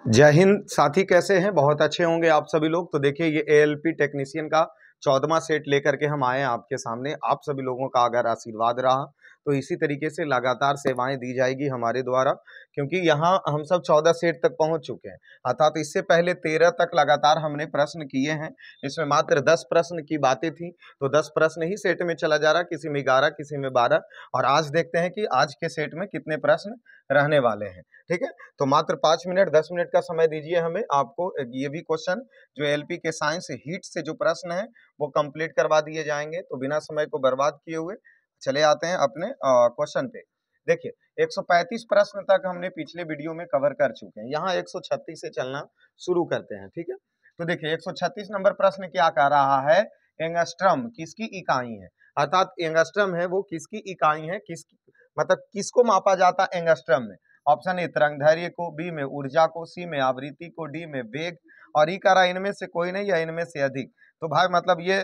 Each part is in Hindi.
जय हिंद साथी, कैसे हैं? बहुत अच्छे होंगे आप सभी लोग। तो देखिए, ये एएलपी टेक्नीशियन का 14वां सेट लेकर के हम आए हैं आपके सामने। आप सभी लोगों का अगर आशीर्वाद रहा तो इसी तरीके से लगातार सेवाएं दी जाएगी हमारे द्वारा, क्योंकि यहाँ हम सब 14 सेट तक पहुंच चुके हैं। अर्थात इससे पहले 13 तक लगातार हमने प्रश्न किए हैं। इसमें मात्र 10 प्रश्न की बातें थी, तो 10 प्रश्न ही सेट में चला जा रहा, किसी में 11, किसी में 12। और आज देखते हैं कि आज के सेट में कितने प्रश्न रहने वाले हैं। ठीक है, तो मात्र 5 मिनट 10 मिनट का समय दीजिए हमें। आपको ये भी क्वेश्चन जो एलपी के साइंस हीट से जो प्रश्न है वो कंप्लीट करवा दिए जाएंगे। तो बिना समय को बर्बाद किए हुए चले आते हैं अपने क्वेश्चन पे। देखिए, 135 प्रश्न तक हमने पिछले वीडियो में कवर कर चुके हैं। यहाँ 136 से चलना शुरू करते हैं। ठीक है, तो देखिए 136 नंबर प्रश्न क्या कह रहा है? एंगस्ट्रम किसकी इकाई है? अर्थात एंगस्ट्रम है वो किसकी इकाई है, मतलब किसको मापा जाता है एंगस्ट्रम में? ऑप्शन ए तरंगदैर्घ्य को, बी में ऊर्जा को, सी में आवृत्ति को, डी में वेग, और ई कह रहा इनमें से कोई नहीं या इनमें से अधिक। तो भाई मतलब ये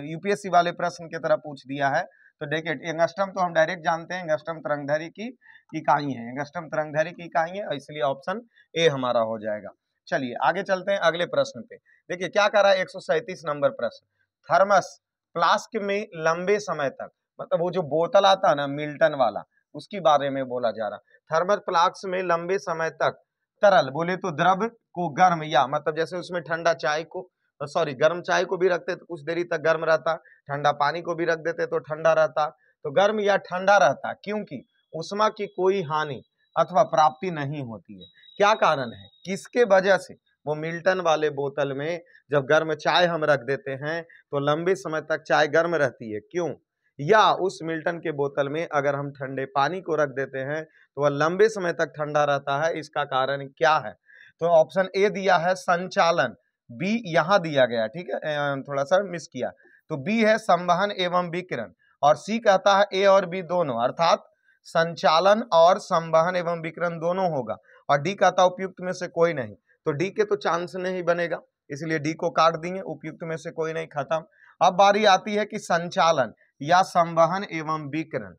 यूपीएससी वाले प्रश्न की तरह पूछ दिया है। तो देखिए, एंगस्ट्रम तो हम डायरेक्ट जानते हैं, एंगस्ट्रम तरंगदैर्घ्य की इकाई है। एंगस्ट्रम तरंगदैर्घ्य की इकाई है, इसलिए ऑप्शन ए हमारा हो जाएगा। चलिए आगे चलते हैं अगले प्रश्न पे। देखिए क्या कह रहा है 137 नंबर प्रश्न। थर्मस फ्लास्क में लंबे समय तक, मतलब वो जो बोतल आता है ना मिल्टन वाला, उसकी बारे में बोला जा रहा। थर्मल फ्लास्क में लंबे समय तक तरल, बोले तो द्रव को गर्म, या मतलब जैसे उसमें ठंडा चाय को, सॉरी गर्म चाय को भी रखते तो कुछ देरी तक गर्म रहता, ठंडा पानी को भी रख देते तो ठंडा रहता। तो गर्म या ठंडा रहता क्योंकि उष्मा की कोई हानि अथवा प्राप्ति नहीं होती है। क्या कारण है, किसके वजह से वो मिल्टन वाले बोतल में जब गर्म चाय हम रख देते हैं तो लंबे समय तक चाय गर्म रहती है? क्यों? या उस मिल्टन के बोतल में अगर हम ठंडे पानी को रख देते हैं तो वह लंबे समय तक ठंडा रहता है? इसका कारण क्या है? तो ऑप्शन ए दिया है संचालन, बी यहां दिया गया, ठीक है, थोड़ा सा मिस किया। तो बी है संवहन एवं विकिरण, और सी कहता है ए और बी दोनों, अर्थात संचालन और संवहन एवं विकिरण दोनों होगा। और डी कहता है उपयुक्त में से कोई नहीं। तो डी के तो चांस नहीं बनेगा, इसलिए डी को काट दिए, उपयुक्त में से कोई नहीं, खत्म। अब बारी आती है कि संचालन या संवहन एवं विकिरण।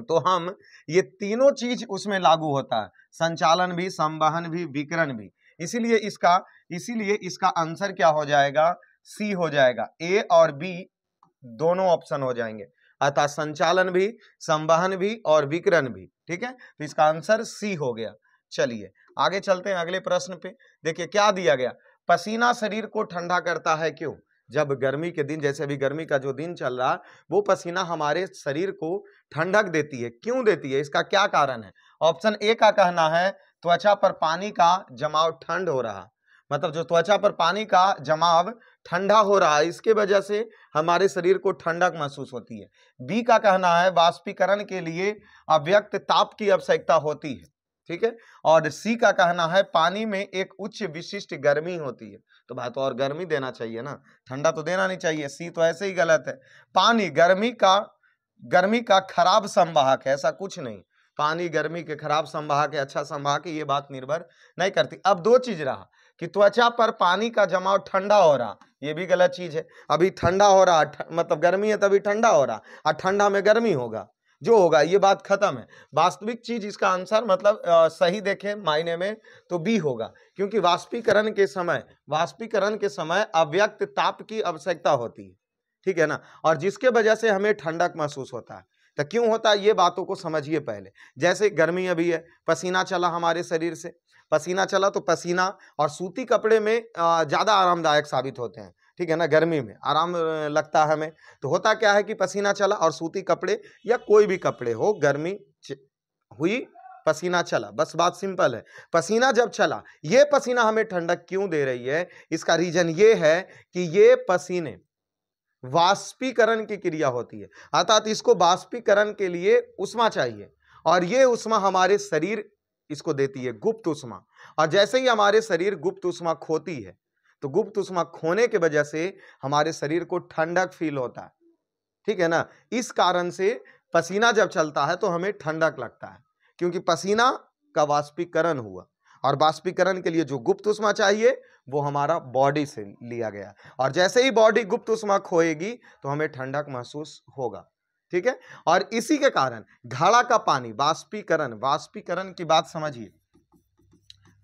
तो हम ये तीनों चीज उसमें लागू होता है, संचालन भी, संवहन भी, विकिरण भी। इसीलिए इसका आंसर क्या हो जाएगा? सी हो जाएगा। ए और बी दोनों ऑप्शन हो जाएंगे, अर्थात संचालन भी, संवहन भी और विकिरण भी। ठीक है, तो इसका आंसर सी हो गया। चलिए आगे चलते हैं अगले प्रश्न पे। देखिए क्या दिया गया, पसीना शरीर को ठंडा करता है क्यों? जब गर्मी के दिन, जैसे अभी गर्मी का जो दिन चल रहा, वो पसीना हमारे शरीर को ठंडक देती है। क्यों देती है, इसका क्या कारण है? ऑप्शन ए का कहना है त्वचा पर पानी का जमाव ठंड हो रहा, मतलब जो त्वचा पर पानी का जमाव ठंडा हो रहा है, इसके वजह से हमारे शरीर को ठंडक महसूस होती है। बी का कहना है वाष्पीकरण के लिए अव्यक्त ताप की आवश्यकता होती है। ठीक है, और सी का कहना है पानी में एक उच्च विशिष्ट गर्मी होती है। तो भाई तो और गर्मी देना चाहिए ना, ठंडा तो देना नहीं चाहिए। सी तो ऐसे ही गलत है। पानी गर्मी का खराब संवाहक है, ऐसा कुछ नहीं। पानी गर्मी के खराब संवाहक है, अच्छा संवाहक है, ये बात निर्भर नहीं करती। अब दो चीज रहा कि त्वचा पर पानी का जमाव ठंडा हो रहा, ये भी गलत चीज है। अभी ठंडा हो रहा, मतलब गर्मी है तभी ठंडा हो रहा, और ठंडा में गर्मी होगा, जो होगा ये बात खत्म है। वास्तविक चीज इसका आंसर मतलब सही देखें मायने में तो बी होगा, क्योंकि वाष्पीकरण के समय अव्यक्त ताप की आवश्यकता होती है। ठीक है ना, और जिसके वजह से हमें ठंडक महसूस होता है। तो क्यों होता है ये बातों को समझिए पहले। जैसे गर्मी अभी है, पसीना चला हमारे शरीर से, पसीना चला तो पसीना और सूती कपड़े में ज्यादा आरामदायक साबित होते हैं। ठीक है ना, गर्मी में आराम लगता है हमें। तो होता क्या है कि पसीना चला और सूती कपड़े या कोई भी कपड़े हो, गर्मी हुई, पसीना चला, बस बात सिंपल है। पसीना जब चला, ये पसीना हमें ठंडक क्यों दे रही है? इसका रीजन ये है कि ये पसीने वाष्पीकरण की क्रिया होती है, अर्थात इसको वाष्पीकरण के लिए उष्मा चाहिए, और ये उष्मा हमारे शरीर इसको देती है, गुप्त उष्मा। और जैसे ही हमारे शरीर गुप्त उष्मा खोती है, तो गुप्त उष्मा खोने के वजह से हमारे शरीर को ठंडक फील होता है। ठीक है ना, इस कारण से पसीना जब चलता है तो हमें ठंडक लगता है, क्योंकि पसीना का वाष्पीकरण हुआ, और वाष्पीकरण के लिए जो गुप्त उष्मा चाहिए वो हमारा बॉडी से लिया गया, और जैसे ही बॉडी गुप्त उष्मा खोएगी तो हमें ठंडक महसूस होगा। ठीक है, और इसी के कारण घड़ा का पानी वाष्पीकरण की बात समझिए।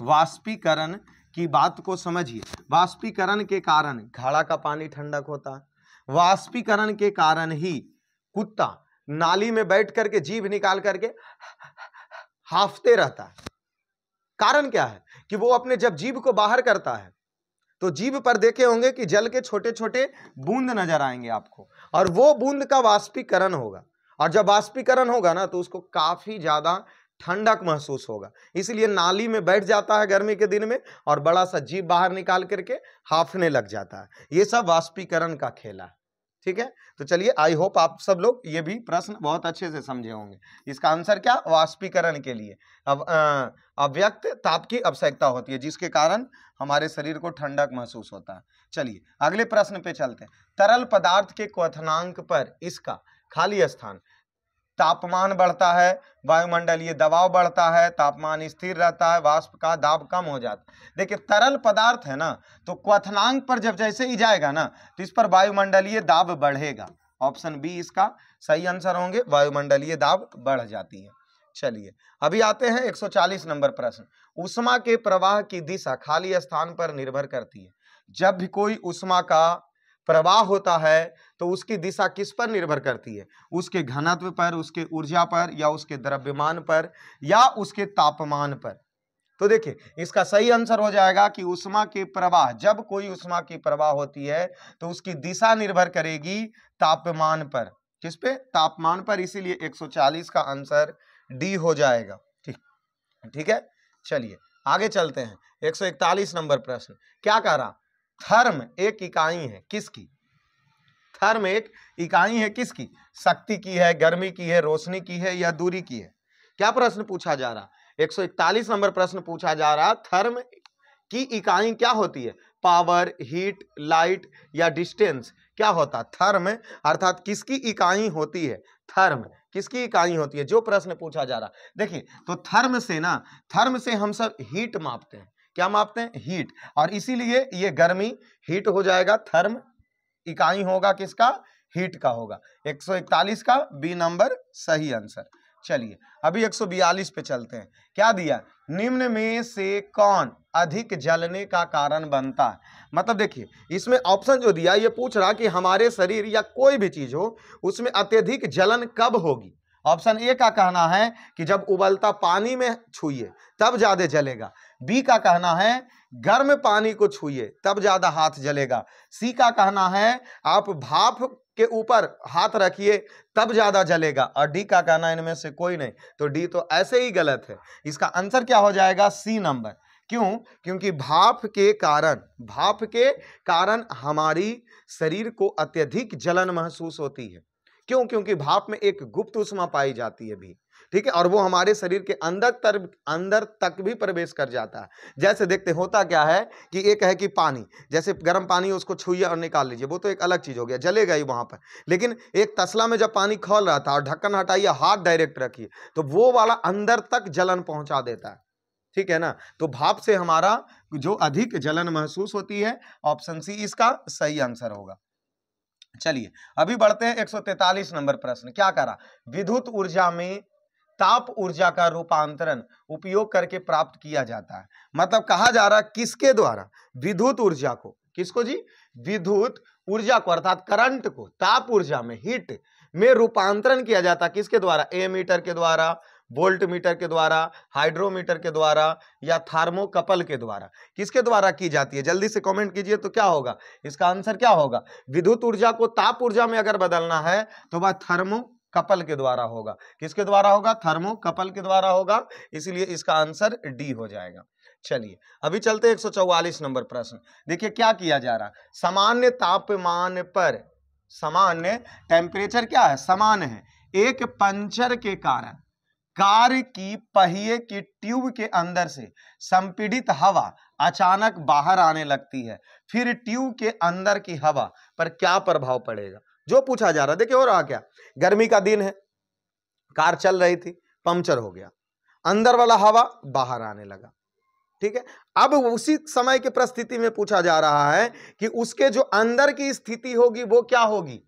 वाष्पीकरण की बात को समझिए। वाष्पीकरण के कारण घड़ा का पानी ठंडक होता है। वाष्पीकरण के कारण ही कुत्ता नाली में बैठ करके जीभ निकाल करके हांफते रहता है। कारण क्या है कि वो अपने जब जीभ को बाहर करता है तो जीभ पर देखे होंगे कि जल के छोटे छोटे बूंद नजर आएंगे आपको, और वो बूंद का वाष्पीकरण होगा, और जब वाष्पीकरण होगा ना तो उसको काफी ज्यादा ठंडक महसूस होगा, इसलिए नाली में बैठ जाता है गर्मी के दिन में और बड़ा सा जीभ बाहर निकाल करके हांफने लग जाता है। ये सब वाष्पीकरण का खेला है। ठीक है, तो चलिए, आई होप आप सब लोग ये भी प्रश्न बहुत अच्छे से समझे होंगे। इसका आंसर क्या, वाष्पीकरण के लिए अव्यक्त ताप की आवश्यकता होती है, जिसके कारण हमारे शरीर को ठंडक महसूस होता है। चलिए अगले प्रश्न पे चलते हैं। तरल पदार्थ के क्वथनांक पर इसका खाली स्थान, तापमान बढ़ता है, वायुमंडलीय दबाव बढ़ता है, तापमान स्थिर रहता है, वाष्प का दाब कम हो जाता है। देखिए तरल पदार्थ है ना, तो क्वथनांक पर जब जैसे ही जाएगा ना तो इस पर वायुमंडलीय दाब बढ़ेगा। ऑप्शन बी इसका सही आंसर होंगे, वायुमंडलीय दाब बढ़ जाती है। चलिए अभी आते हैं 140 नंबर प्रश्न। ऊष्मा के प्रवाह की दिशा खाली स्थान पर निर्भर करती है। जब भी कोई ऊष्मा का प्रवाह होता है तो उसकी दिशा किस पर निर्भर करती है, उसके घनत्व पर, उसके ऊर्जा पर, या उसके द्रव्यमान पर, या उसके तापमान पर। तो देखिए इसका सही आंसर हो जाएगा कि ऊष्मा के प्रवाह, जब कोई ऊष्मा की प्रवाह होती है तो उसकी दिशा निर्भर करेगी तापमान पर। किस पे, तापमान पर, इसीलिए 140 का आंसर डी हो जाएगा। ठीक है, चलिए आगे चलते हैं। 141 नंबर प्रश्न क्या कह रहा, थर्म एक इकाई है किसकी, थर्म एक इकाई है किसकी, शक्ति की है, गर्मी की है, रोशनी की है, या दूरी की है। क्या प्रश्न पूछा जा रहा, 141 नंबर प्रश्न पूछा जा रहा, थर्म की इकाई क्या होती है, पावर, हीट, लाइट, या डिस्टेंस क्या होता है। थर्म अर्थात किसकी इकाई होती है, थर्म किसकी इकाई होती है, जो प्रश्न पूछा जा रहा। देखिए तो थर्म से ना, थर्म से हम सब हीट मापते हैं। क्या मापते हैं, हीट, और इसीलिए ये गर्मी हीट हो जाएगा, थर्म इकाई होगा किसका, हीट का होगा। 141 का बी नंबर सही आंसर। चलिए अभी 142 पे चलते हैं। क्या दिया, निम्न में से कौन अधिक जलने का कारण बनता है। मतलब देखिए इसमें ऑप्शन जो दिया ये पूछ रहा कि हमारे शरीर या कोई भी चीज हो उसमें अत्यधिक जलन कब होगी। ऑप्शन ए का कहना है कि जब उबलता पानी में छुइए तब ज्यादा जलेगा। बी का कहना है गर्म पानी को छुइए तब ज्यादा हाथ जलेगा। सी का कहना है आप भाप के ऊपर हाथ रखिए तब ज्यादा जलेगा। और डी का कहना है इनमें से कोई नहीं। तो डी तो ऐसे ही गलत है। इसका आंसर क्या हो जाएगा, सी नंबर। क्यों, क्योंकि भाप के कारण हमारी शरीर को अत्यधिक जलन महसूस होती है। क्यों, क्योंकि भाप में एक गुप्त ऊष्मा पाई जाती है भी, ठीक है, और वो हमारे शरीर के अंदर तक भी प्रवेश कर जाता है। जैसे देखते होता क्या है कि एक है कि पानी, जैसे गर्म पानी उसको छुइए और निकाल लीजिए, वो तो एक अलग चीज हो गया, जलेगा ही वहां पर। लेकिन एक तसला में जब पानी खौल रहा था और ढक्कन हटाइए, हाथ डायरेक्ट रखिए, तो वो वाला अंदर तक जलन पहुंचा देता है, ठीक है ना। तो भाप से हमारा जो अधिक जलन महसूस होती है, ऑप्शन सी इसका सही आंसर होगा। चलिए अभी बढ़ते हैं 143 नंबर प्रश्न। क्या करा, विद्युत ऊर्जा में ताप ऊर्जा का रूपांतरण उपयोग करके प्राप्त किया जाता है। मतलब कहा जा रहा किसके द्वारा, विद्युत ऊर्जा को, किसको जी, विद्युत ऊर्जा को अर्थात करंट को ताप ऊर्जा में, हीट में रूपांतरण किया जाता है। किसके द्वारा, एमीटर के द्वारा, वोल्ट मीटर के द्वारा, हाइड्रोमीटर के द्वारा, या थर्मोकपल के द्वारा। किसके द्वारा की जाती है, जल्दी से कमेंट कीजिए तो क्या होगा, इसका आंसर क्या होगा। विद्युत ऊर्जा को ताप ऊर्जा में अगर बदलना है तो वह थर्मोकपल के द्वारा होगा। किसके द्वारा होगा, थर्मोकपल के द्वारा होगा, इसलिए इसका आंसर डी हो जाएगा। चलिए अभी चलते 144 नंबर प्रश्न। देखिए क्या किया जा रहा, सामान्य तापमान पर, सामान्य टेम्परेचर क्या है, समान है, एक पंचर के कारण कार की पहिए की ट्यूब के अंदर से संपीड़ित हवा अचानक बाहर आने लगती है, फिर ट्यूब के अंदर की हवा पर क्या प्रभाव पड़ेगा, जो पूछा जा रहा है। देखिए हो रहा क्या, गर्मी का दिन है, कार चल रही थी, पंचर हो गया, अंदर वाला हवा बाहर आने लगा, ठीक है। अब उसी समय की परिस्थिति में पूछा जा रहा है कि उसके जो अंदर की स्थिति होगी वो क्या होगी,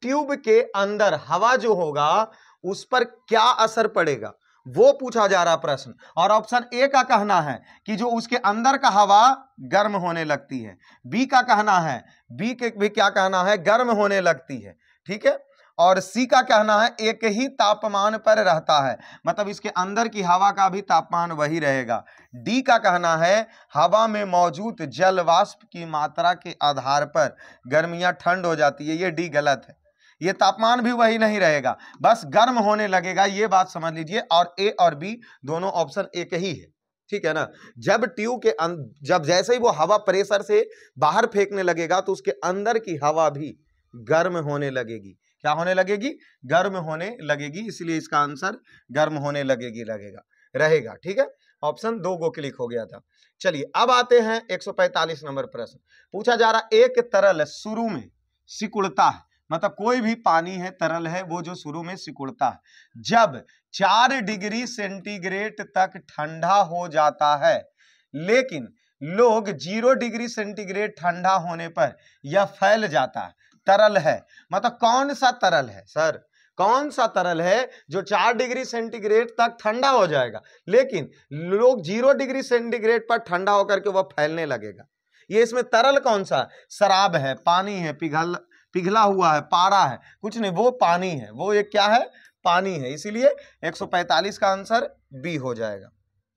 ट्यूब के अंदर हवा जो होगा उस पर क्या असर पड़ेगा, वो पूछा जा रहा प्रश्न। और ऑप्शन ए का कहना है कि जो उसके अंदर का हवा गर्म होने लगती है। बी का कहना है, बी के भी क्या कहना है, गर्म होने लगती है, ठीक है। और सी का कहना है एक ही तापमान पर रहता है, मतलब इसके अंदर की हवा का भी तापमान वही रहेगा। डी का कहना है हवा में मौजूद जल वाष्प की मात्रा के आधार पर गर्मियां ठंड हो जाती है। ये डी गलत है, ये तापमान भी वही नहीं रहेगा, बस गर्म होने लगेगा, ये बात समझ लीजिए। और ए और बी दोनों ऑप्शन एक ही है, ठीक है ना। जब ट्यूब के जब जैसे ही वो हवा प्रेशर से बाहर फेंकने लगेगा तो उसके अंदर की हवा भी गर्म होने लगेगी। क्या होने लगेगी? गर्म होने लगेगी, इसलिए इसका आंसर गर्म होने लगेगी रहेगा, ठीक है। ऑप्शन 2 को क्लिक हो गया था। चलिए अब आते हैं 145 नंबर प्रश्न। पूछा जा रहा एक तरल शुरू में सिकुड़ता है, मतलब कोई भी पानी है, तरल है, वो जो शुरू में सिकुड़ता है, जब 4 डिग्री सेंटीग्रेड तक ठंडा हो जाता है, लेकिन लोग 0 डिग्री सेंटीग्रेड ठंडा होने पर यह फैल जाता है। तरल है, मतलब कौन सा तरल है सर, कौन सा तरल है जो 4 डिग्री सेंटीग्रेड तक ठंडा हो जाएगा, लेकिन लोग 0 डिग्री सेंटीग्रेड पर ठंडा होकर के वह फैलने लगेगा। ये इसमें तरल कौन सा? शराब है, पानी है, पिघला हुआ है, पारा है, कुछ नहीं, वो पानी है, वो ये क्या है? पानी है। इसीलिए 145 का आंसर बी हो जाएगा।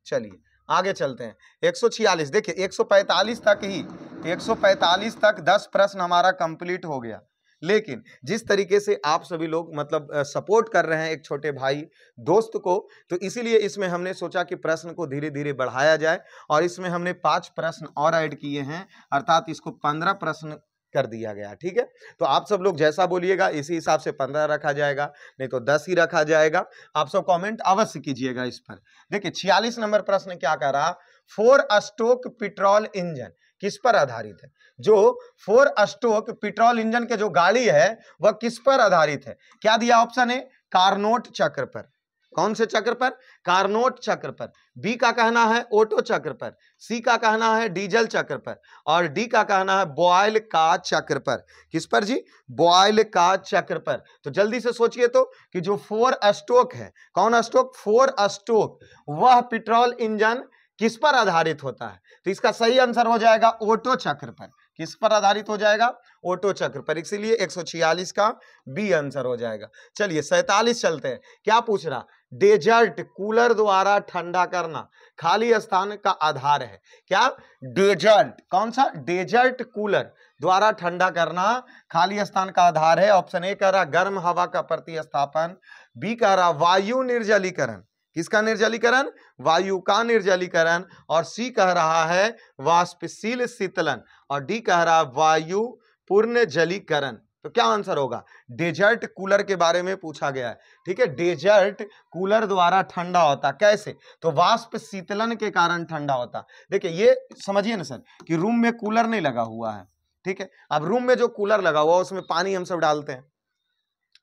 चलिए आगे चलते हैं। 146, देखिए 145 तक ही, 145 तक 10 प्रश्न हमारा कंप्लीट हो गया, लेकिन जिस तरीके से आप सभी लोग मतलब सपोर्ट कर रहे हैं एक छोटे भाई दोस्त को, तो इसीलिए इसमें हमने सोचा कि प्रश्न को धीरे धीरे बढ़ाया जाए, और इसमें हमने 5 प्रश्न और ऐड किए हैं, अर्थात इसको 15 प्रश्न कर दिया गया, ठीक है। तो आप सब लोग जैसा बोलिएगा इसी हिसाब से 15 रखा जाएगा, नहीं तो 10 ही रखा जाएगा। आप सब कमेंट अवश्य कीजिएगा इस पर। देखिए 46 नंबर प्रश्न क्या कह रहा, 4 स्ट्रोक पेट्रोल इंजन किस पर आधारित है? जो 4 स्ट्रोक पेट्रोल इंजन के जो गाड़ी है वह किस पर आधारित है? क्या दिया ऑप्शन है? कार्नोट चक्र पर। कौन से चक्र पर? कार्नोट चक्र पर। बी का कहना है ओटो चक्र पर, सी का कहना है डीजल चक्र पर, और डी का कहना है बॉयल का चक्र पर। किस पर जी? बॉयल का चक्र पर। तो जल्दी से सोचिए तो कि जो 4 स्ट्रोक है, कौन स्ट्रोक? 4 स्ट्रोक, वह पेट्रोल इंजन किस पर आधारित होता है? तो इसका सही आंसर हो जाएगा ओटो चक्र पर। किस पर आधारित हो जाएगा? ओटो चक्र पर। इसीलिए 146 का बी आंसर हो जाएगा। चलिए 47 चलते हैं। क्या पूछ रहा? डेजर्ट कूलर द्वारा ठंडा करना खाली स्थान का आधार है। क्या? डेजर्ट, कौन सा? डेजर्ट कूलर द्वारा ठंडा करना खाली स्थान का आधार है। ऑप्शन ए कह रहा गर्म हवा का प्रतिस्थापन, बी कह रहा वायु निर्जलीकरण। किसका निर्जलीकरण? वायु का निर्जलीकरण। और सी कह रहा है वाष्पशील शीतलन, और डी कह रहा वायु पूर्ण जलीकरण। तो क्या आंसर होगा? डेजर्ट कूलर के बारे में पूछा गया है, ठीक है। डेजर्ट कूलर द्वारा ठंडा होता कैसे? तो वाष्प शीतलन के कारण ठंडा होता। देखिए ये समझिए ना सर कि रूम में कूलर नहीं लगा हुआ है, ठीक है। अब रूम में जो कूलर लगा हुआ उसमें पानी हम सब डालते हैं,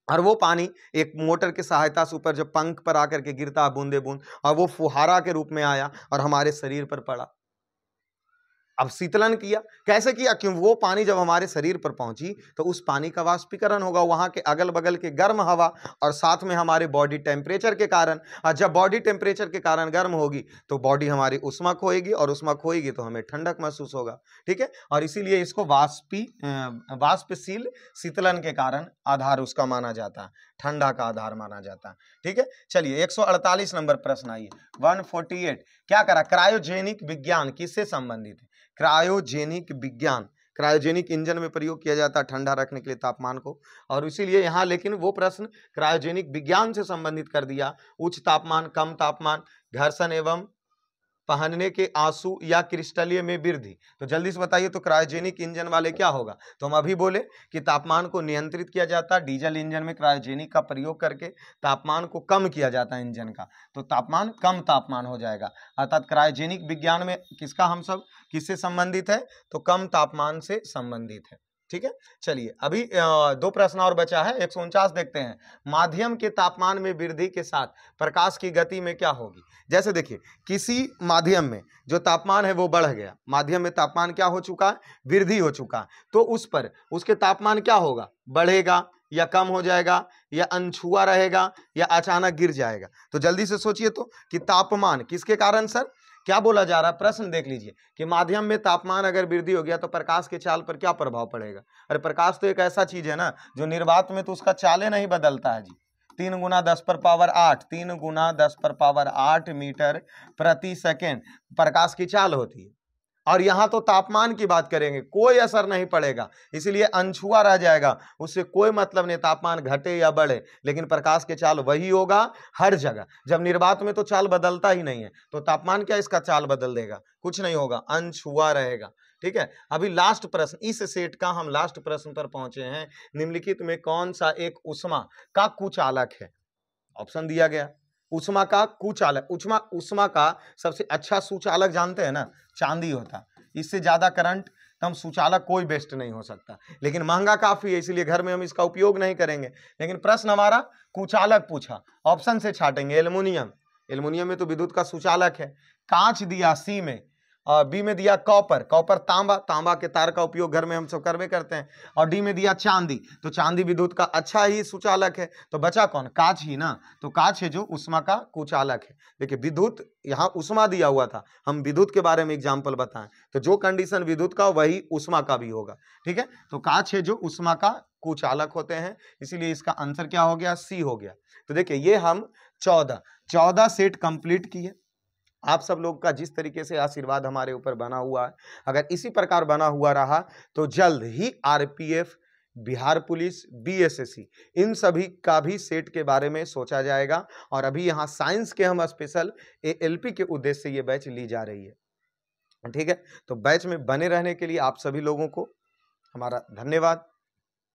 और वो पानी एक मोटर की सहायता से ऊपर जब पंख पर आकर के गिरता है बूंदे बूंद, और वो फुहारा के रूप में आया और हमारे शरीर पर पड़ा। अब शीतलन किया, कैसे किया? क्यों वो पानी जब हमारे शरीर पर पहुंची तो उस पानी का वाष्पीकरण होगा, वहां के अगल बगल के गर्म हवा और साथ में हमारे बॉडी टेम्परेचर के कारण। और जब बॉडी टेम्परेचर के कारण गर्म होगी तो बॉडी हमारी उष्मा खोएगी, और उष्मा खोएगी तो हमें ठंडक महसूस होगा, ठीक है। और इसीलिए इसको वाष्पशील शीतलन के कारण आधार उसका माना जाता है, ठंडा का आधार माना जाता है, ठीक है। चलिए 148 नंबर प्रश्न आइए। 148 क्या करा? क्रायोजेनिक विज्ञान किससे संबंधित है? क्रायोजेनिक विज्ञान, क्रायोजेनिक इंजन में प्रयोग किया जाता है ठंडा रखने के लिए तापमान को, और इसीलिए यहाँ लेकिन वो प्रश्न क्रायोजेनिक विज्ञान से संबंधित कर दिया। उच्च तापमान, कम तापमान, घर्षण एवं पहनने के आंसू या क्रिस्टलीय में वृद्धि। तो जल्दी से बताइए तो क्रायोजेनिक इंजन वाले क्या होगा? तो हम अभी बोले कि तापमान को नियंत्रित किया जाता है, डीजल इंजन में क्रायोजेनिक का प्रयोग करके तापमान को कम किया जाता है इंजन का, तो तापमान कम तापमान हो जाएगा। अर्थात क्रायोजेनिक विज्ञान में किसका हम सब किससे संबंधित है? तो कम तापमान से संबंधित है, ठीक है। चलिए अभी 2 प्रश्न और बचा है। 149 देखते हैं। माध्यम के तापमान में वृद्धि के साथ प्रकाश की गति में क्या होगी? जैसे देखिए किसी माध्यम में जो तापमान है वो बढ़ गया, माध्यम में तापमान क्या हो चुका है? वृद्धि हो चुका है, तो उस पर उसके तापमान क्या होगा? बढ़ेगा या कम हो जाएगा या अनछुआ रहेगा या अचानक गिर जाएगा? तो जल्दी से सोचिए तो कि तापमान किसके कारण सर? क्या बोला जा रहा है? प्रश्न देख लीजिए कि माध्यम में तापमान अगर वृद्धि हो गया तो प्रकाश के चाल पर क्या प्रभाव पड़ेगा? अरे प्रकाश तो एक ऐसा चीज है ना जो निर्वात में तो उसका चाले नहीं बदलता है जी। 3 गुना 10 पर पावर 8, 3 गुना 10 पर पावर 8 मीटर प्रति सेकेंड प्रकाश की चाल होती है। और यहां तो तापमान की बात करेंगे, कोई असर नहीं पड़ेगा, इसलिए अनछुआ रह जाएगा, उससे कोई मतलब नहीं तापमान घटे या बढ़े, लेकिन प्रकाश के चाल वही होगा हर जगह। जब निर्वात में तो चाल बदलता ही नहीं है, तो तापमान क्या इसका चाल बदल देगा? कुछ नहीं होगा, अनछुआ रहेगा। ठीक है, अभी लास्ट प्रश्न, इस सेट का हम लास्ट प्रश्न पर पहुंचे हैं। निम्नलिखित में कौन सा एक उष्मा का कुचालक है? ऑप्शन दिया गया, उष्मा का कुचालक। उष्मा का सबसे अच्छा सुचालक जानते हैं ना, चांदी होता। इससे ज्यादा करंट तम सुचालक कोई बेस्ट नहीं हो सकता, लेकिन महंगा काफी है, इसलिए घर में हम इसका उपयोग नहीं करेंगे। लेकिन प्रश्न हमारा कुचालक पूछा, ऑप्शन से छाटेंगे। एल्युमिनियम, एल्युमिनियम में तो विद्युत का सुचालक है। कांच दिया सी में, बी में दिया कॉपर, कॉपर तांबा, तांबा के तार का उपयोग घर में हम सब करवे करते हैं। और डी में दिया चांदी, तो चांदी विद्युत का अच्छा ही सुचालक है। तो बचा कौन? कांच ही ना। तो कांच है जो उष्मा का कुचालक है। देखिए विद्युत, यहाँ उष्मा दिया हुआ था, हम विद्युत के बारे में एग्जाम्पल बताएं तो जो कंडीशन विद्युत का वही उष्मा का भी होगा। ठीक है, तो कांच है जो उष्मा का कुचालक होते हैं, इसीलिए इसका आंसर क्या हो गया? सी हो गया। तो देखिए ये हम 14 सेट कंप्लीट किए। आप सब लोग का जिस तरीके से आशीर्वाद हमारे ऊपर बना हुआ है, अगर इसी प्रकार बना हुआ रहा तो जल्द ही आरपीएफ, बिहार पुलिस, बीएसएससी, इन सभी का भी सेट के बारे में सोचा जाएगा। और अभी यहाँ साइंस के हम स्पेशल एएलपी के उद्देश्य से ये बैच ली जा रही है। ठीक है, तो बैच में बने रहने के लिए आप सभी लोगों को हमारा धन्यवाद।